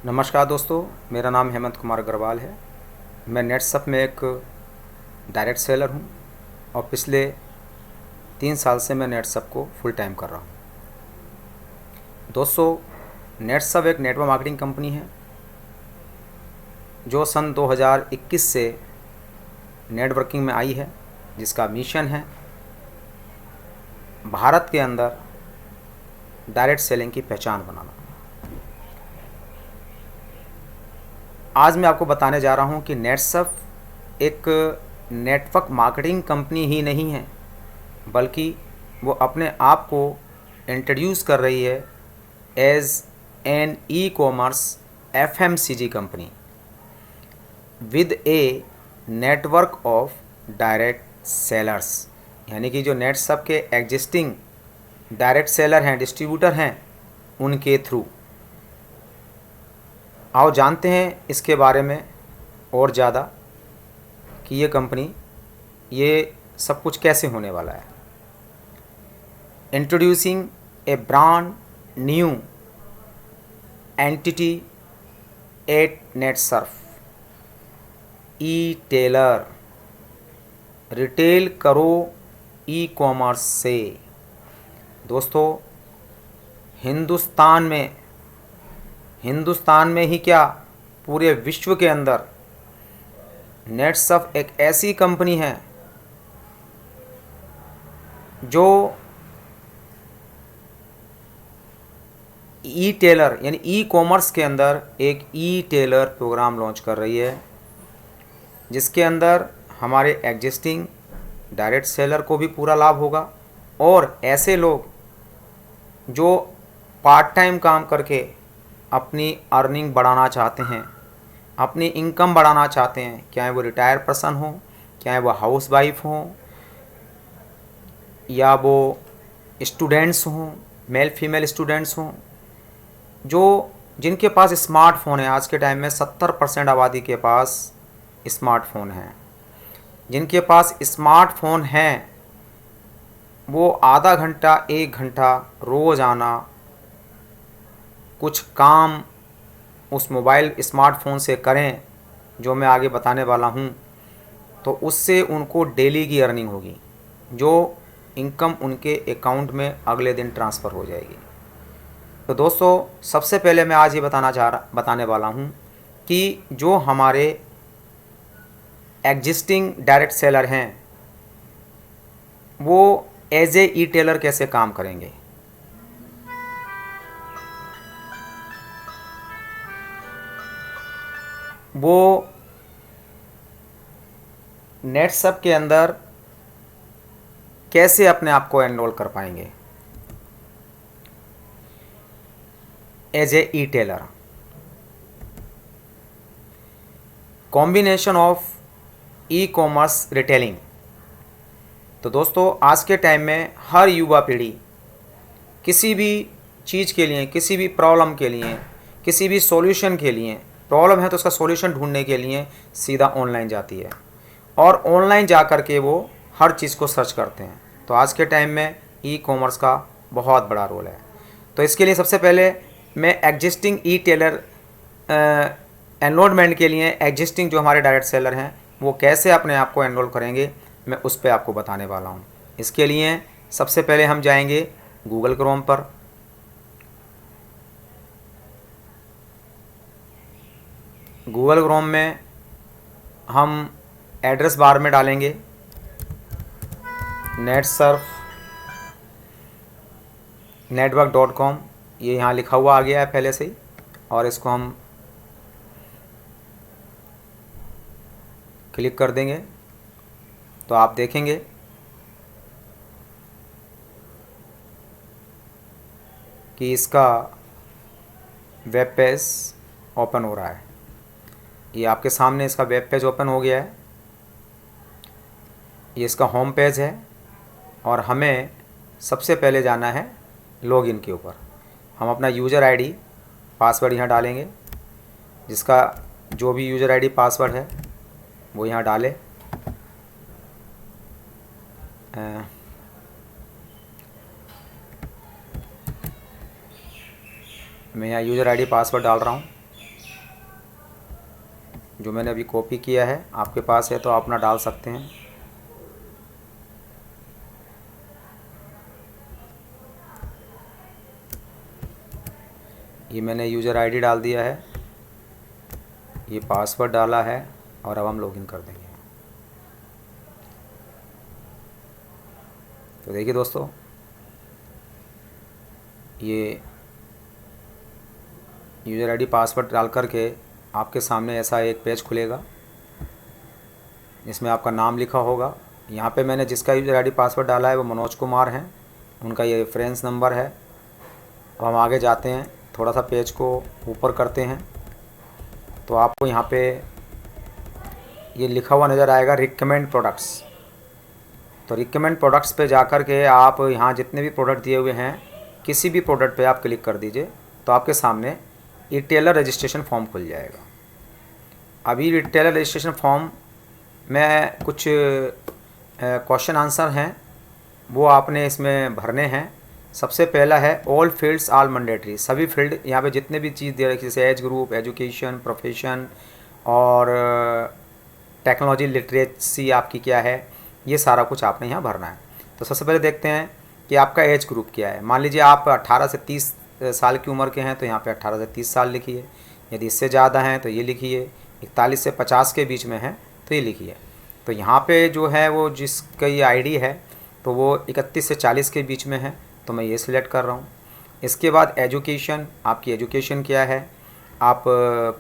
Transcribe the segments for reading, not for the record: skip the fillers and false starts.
नमस्कार दोस्तों, मेरा नाम हेमंत कुमार अग्रवाल है। मैं नेटसप में एक डायरेक्ट सेलर हूं और पिछले 3 साल से मैं नेटसप को फुल टाइम कर रहा हूं। दोस्तों, नेटसप एक नेटवर्क मार्केटिंग कंपनी है जो सन 2021 से नेटवर्किंग में आई है, जिसका मिशन है भारत के अंदर डायरेक्ट सेलिंग की पहचान बनाना। आज मैं आपको बताने जा रहा हूं कि नेटसप एक नेटवर्क मार्केटिंग कंपनी ही नहीं है, बल्कि वो अपने आप को इंट्रोड्यूस कर रही है as an e commerce FMCG company with a network of direct sellers. यानी कि जो नेटसप के एग्जिस्टिंग डायरेक्ट सेलर हैं, डिस्ट्रीब्यूटर हैं, उनके थ्रू। आओ जानते हैं इसके बारे में और ज़्यादा कि ये कंपनी, ये सब कुछ कैसे होने वाला है। Introducing a brand new entity at Netsurf, e tailer. Retail करो ई कॉमर्स से। दोस्तों, हिंदुस्तान में ही क्या, पूरे विश्व के अंदर नेटसप एक ऐसी कंपनी है जो ई टेलर यानी ई कॉमर्स के अंदर एक ई टेलर प्रोग्राम लॉन्च कर रही है, जिसके अंदर हमारे एग्जिस्टिंग डायरेक्ट सेलर को भी पूरा लाभ होगा और ऐसे लोग जो पार्ट टाइम काम करके अपनी अर्निंग बढ़ाना चाहते हैं, अपनी इनकम बढ़ाना चाहते हैं, चाहे वो रिटायर पर्सन हो, चाहे वो हाउस वाइफ हो, या वो स्टूडेंट्स हों, मेल फीमेल स्टूडेंट्स हों, जिनके पास स्मार्टफ़ोन है। आज के टाइम में 70% आबादी के पास स्मार्टफ़ोन है। जिनके पास स्मार्टफ़ोन हैं वो आधा घंटा 1 घंटा रोज़ाना कुछ काम उस मोबाइल स्मार्टफ़ोन से करें, जो मैं आगे बताने वाला हूं, तो उससे उनको डेली की अर्निंग होगी, जो इनकम उनके अकाउंट में अगले दिन ट्रांसफ़र हो जाएगी। तो दोस्तों, सबसे पहले मैं आज ये बताने वाला हूं कि जो हमारे एग्जिस्टिंग डायरेक्ट सेलर हैं वो एज ए ई टेलर कैसे काम करेंगे। वो नेटसप के अंदर कैसे अपने आप को एनरोल कर पाएंगे as a e tailer. Combination of e commerce retailing. तो दोस्तों, आज के टाइम में हर युवा पीढ़ी किसी भी चीज़ के लिए, किसी भी प्रॉब्लम के लिए, किसी भी सॉल्यूशन के लिए, प्रॉब्लम है तो उसका सॉल्यूशन ढूंढने के लिए सीधा ऑनलाइन जाती है और ऑनलाइन जा कर के वो हर चीज़ को सर्च करते हैं। तो आज के टाइम में ई कॉमर्स का बहुत बड़ा रोल है। तो इसके लिए सबसे पहले मैं एग्जिस्टिंग ई टेलर एनरोलमेंट के लिए एग्जिस्टिंग जो हमारे डायरेक्ट सेलर हैं वो कैसे अपने आप को एनरोल करेंगे, मैं उस पर आपको बताने वाला हूँ। इसके लिए सबसे पहले हम जाएंगे गूगल क्रोम पर। गूगल क्रोम में हम एड्रेस बार में डालेंगे netsurf.network.com। ये यहाँ लिखा हुआ आ गया है पहले से ही, और इसको हम क्लिक कर देंगे तो आप देखेंगे कि इसका वेब पेज ओपन हो रहा है। ये आपके सामने इसका वेब पेज ओपन हो गया है। ये इसका होम पेज है और हमें सबसे पहले जाना है लॉगिन के ऊपर। हम अपना यूज़र आईडी पासवर्ड यहाँ डालेंगे, जिसका जो भी यूज़र आईडी पासवर्ड है वो यहाँ डालें। मैं यहाँ यूज़र आईडी पासवर्ड डाल रहा हूँ। जो मैंने अभी कॉपी किया है, आपके पास है तो आप अपना डाल सकते हैं। ये मैंने यूज़र आईडी डाल दिया है, ये पासवर्ड डाला है और अब हम लॉगिन कर देंगे। तो देखिए दोस्तों, ये यूज़र आईडी पासवर्ड डाल करके आपके सामने ऐसा एक पेज खुलेगा जिसमें आपका नाम लिखा होगा। यहाँ पे मैंने जिसका यूज़र आईडी पासवर्ड डाला है वो मनोज कुमार हैं, उनका ये रेफरेंस नंबर है। अब हम आगे जाते हैं, थोड़ा सा पेज को ऊपर करते हैं तो आपको यहाँ पे ये लिखा हुआ नज़र आएगा रिकमेंड प्रोडक्ट्स। तो रिकमेंड प्रोडक्ट्स पे जाकर के आप यहाँ जितने भी प्रोडक्ट दिए हुए हैं किसी भी प्रोडक्ट पे आप क्लिक कर दीजिए तो आपके सामने रिटेलर रजिस्ट्रेशन फॉर्म खुल जाएगा। अभी रिटेलर रजिस्ट्रेशन फॉर्म में कुछ क्वेश्चन आंसर हैं वो आपने इसमें भरने हैं। सबसे पहला है ऑल फील्ड्स आल मैंडेटरी। सभी फील्ड यहाँ पे जितने भी चीज़ दे रखी जैसे एज ग्रुप, एजुकेशन, प्रोफेशन और टेक्नोलॉजी लिटरेसी आपकी क्या है, ये सारा कुछ आपने यहाँ भरना है। तो सबसे पहले देखते हैं कि आपका एज ग्रुप क्या है। मान लीजिए आप 18 से 30 साल की उम्र के हैं तो यहाँ पे 18 से 30 साल लिखिए। यदि इससे ज़्यादा हैं तो ये लिखिए। 41 से 50 के बीच में है तो ये लिखिए। तो यहाँ पे जो है वो जिसका ये आईडी है तो वो 31 से 40 के बीच में है तो मैं ये सिलेक्ट कर रहा हूँ। इसके बाद एजुकेशन, आपकी एजुकेशन क्या है, आप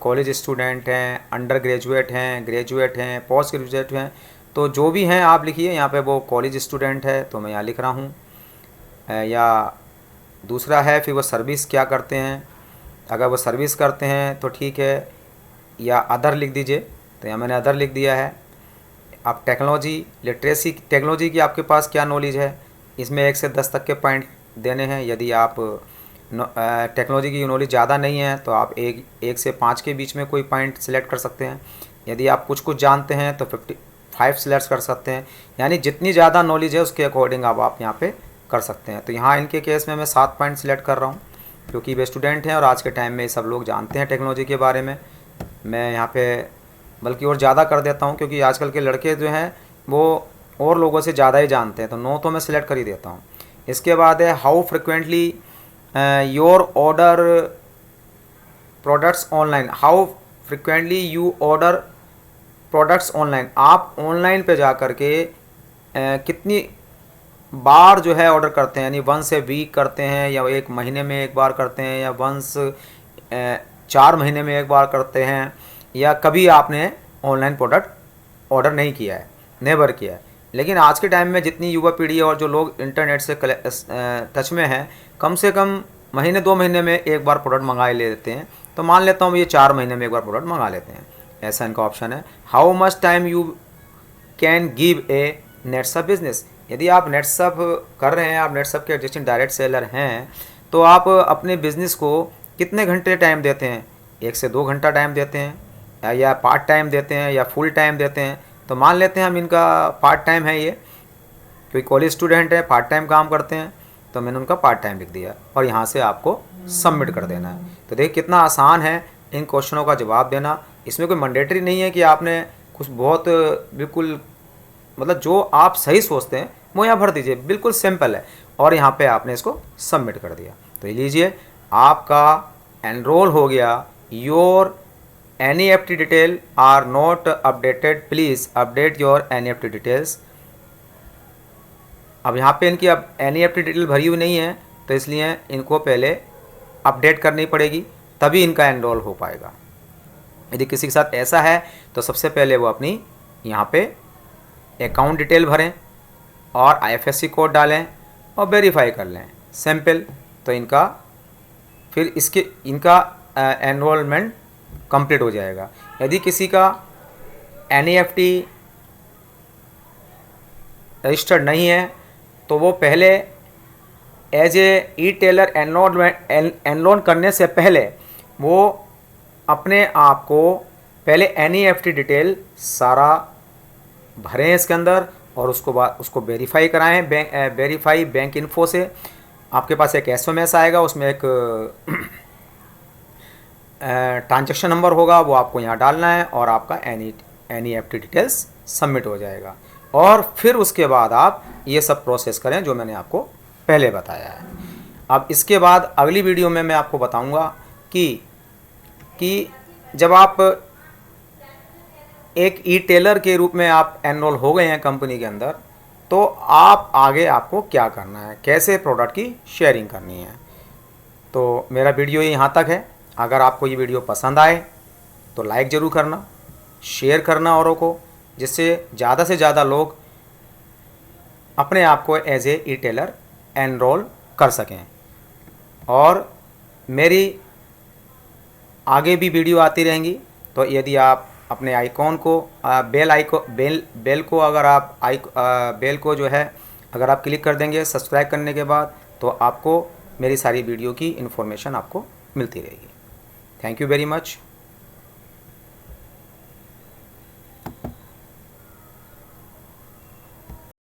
कॉलेज स्टूडेंट हैं, अंडर ग्रेजुएट हैं, ग्रेजुएट हैं, पोस्ट ग्रेजुएट हैं, तो जो भी हैं आप लिखिए। यहाँ पे वो कॉलेज स्टूडेंट है तो मैं यहाँ लिख रहा हूँ। या दूसरा है फिर वो सर्विस क्या करते हैं, अगर वो सर्विस करते हैं तो ठीक है, या अदर लिख दीजिए। तो यहाँ मैंने अदर लिख दिया है। आप टेक्नोलॉजी लिटरेसी, टेक्नोलॉजी की आपके पास क्या नॉलेज है, इसमें 1 से 10 तक के पॉइंट देने हैं। यदि आप टेक्नोलॉजी की नॉलेज ज़्यादा नहीं है तो आप 1 से 5 के बीच में कोई पॉइंट सिलेक्ट कर सकते हैं। यदि आप कुछ जानते हैं तो 55 सिलेक्ट कर सकते हैं। यानी जितनी ज़्यादा नॉलेज है उसके अकॉर्डिंग आप यहाँ पे कर सकते हैं। तो यहाँ इनके केस में मैं 7 पॉइंट सिलेक्ट कर रहा हूँ क्योंकि वे स्टूडेंट हैं और आज के टाइम में सब लोग जानते हैं टेक्नोलॉजी के बारे में। मैं यहाँ पे बल्कि और ज़्यादा कर देता हूँ क्योंकि आजकल के लड़के जो हैं वो और लोगों से ज़्यादा ही जानते हैं, तो 9 तो मैं सिलेक्ट कर ही देता हूँ। इसके बाद है how frequently your order products online. How frequently you order products online. आप ऑनलाइन पे जा कर के कितनी बार जो है ऑर्डर करते हैं, यानी वंस ए वीक करते हैं या 1 महीने में 1 बार करते हैं या वंस 4 महीने में 1 बार करते हैं, या कभी आपने ऑनलाइन प्रोडक्ट ऑर्डर नहीं किया है, नेवर किया है। लेकिन आज के टाइम में जितनी युवा पीढ़ी और जो लोग इंटरनेट से टच में हैं, कम से कम महीने 2 महीने में 1 बार प्रोडक्ट मंगा ही लेते हैं। तो मान लेता हूँ ये 4 महीने में 1 बार प्रोडक्ट मंगा लेते हैं, ऐसा इनका ऑप्शन है। How much time you can give a Netsurf business. यदि आप नेटसप कर रहे हैं, आप नेटसप के एग्जिस्टिंग डायरेक्ट सेलर हैं, तो आप अपने बिज़नेस को कितने घंटे टाइम देते हैं? 1 से 2 घंटा टाइम देते हैं, या पार्ट टाइम देते हैं, या फुल टाइम देते हैं। तो मान लेते हैं हम इनका पार्ट टाइम है ये, क्योंकि कॉलेज स्टूडेंट है, पार्ट टाइम काम करते हैं, तो मैंने उनका पार्ट टाइम लिख दिया और यहाँ से आपको सबमिट कर देना है। तो देखिए कितना आसान है इन क्वेश्चनों का जवाब देना। इसमें कोई मैंडेटरी नहीं है कि आपने कुछ बहुत बिल्कुल मतलब जो आप सही सोचते हैं वो यहाँ भर दीजिए, बिल्कुल सिंपल है। और यहाँ पे आपने इसको सबमिट कर दिया। तो ये लीजिए आपका एनरोल हो गया। Your NEFT detail are not updated, please update your NEFT details. अब यहाँ पे इनकी अब NEFT डिटेल भरी हुई नहीं है तो इसलिए इनको पहले अपडेट करनी पड़ेगी, तभी इनका एनरोल हो पाएगा। यदि किसी के साथ ऐसा है तो सबसे पहले वो अपनी यहाँ पे अकाउंट डिटेल भरें और IFSC कोड डालें और वेरीफाई कर लें, सिंपल। तो इनका फिर इनका एनरोलमेंट कंप्लीट हो जाएगा। यदि किसी का NEFT रजिस्टर्ड नहीं है तो वो पहले as a e tailer enroll करने से पहले वो अपने आप को पहले NEFT डिटेल सारा भरें इसके अंदर और उसको वेरीफाई कराएं। वेरीफाई बैंक इन्फो से आपके पास एक SMS आएगा, उसमें एक ट्रांजैक्शन नंबर होगा वो आपको यहाँ डालना है और आपका एनईएफटी डिटेल्स सबमिट हो जाएगा। और फिर उसके बाद आप ये सब प्रोसेस करें जो मैंने आपको पहले बताया है। अब इसके बाद अगली वीडियो में मैं आपको बताऊंगा कि जब आप एक ई टेलर के रूप में आप एनरोल हो गए हैं कंपनी के अंदर, तो आप आगे आपको क्या करना है, कैसे प्रोडक्ट की शेयरिंग करनी है। तो मेरा वीडियो यहाँ तक है। अगर आपको ये वीडियो पसंद आए तो लाइक ज़रूर करना, शेयर करना औरों को, जिससे ज़्यादा से ज़्यादा लोग अपने आप को as a e tailer enroll कर सकें। और मेरी आगे भी वीडियो आती रहेंगी, तो यदि आप अपने आइकॉन को बेल को अगर आप बेल को जो है अगर आप क्लिक कर देंगे सब्सक्राइब करने के बाद, तो आपको मेरी सारी वीडियो की इन्फॉर्मेशन आपको मिलती रहेगी। Thank you very much.